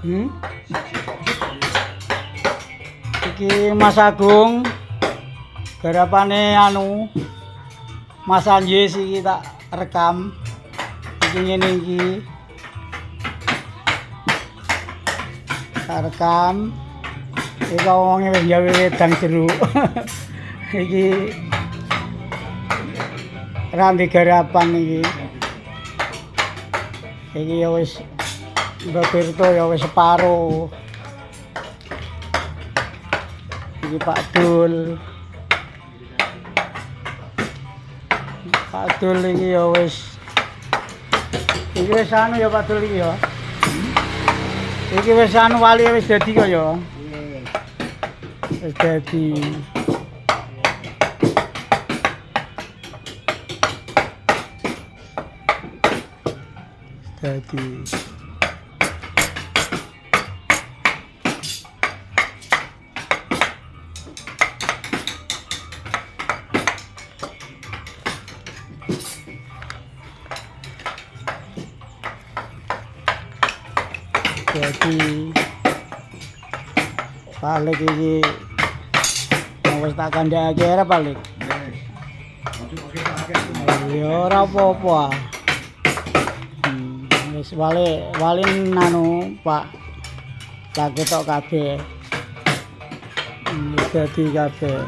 Hmm? Iki Mas Agung garapane anu Mas Anjis iki tak rekam iki ngene iki tak rekam iki wonge wis gawe wedang jeruk iki randi garapan iki ya wis Mbak Pirto ya wis separo. Iki Pak Dul. Pak Dul iki ya wis. Iki wis anu ya Pak Dul iki ya. Iki wis anu wali wis dadi kok ya. Wis dadi. Dadi. Jadi balik iki wis tak kandhake arep balik. Ya ora apa-apa. Wis wali nanu Pak tak ketok kabeh. Dadi kabeh.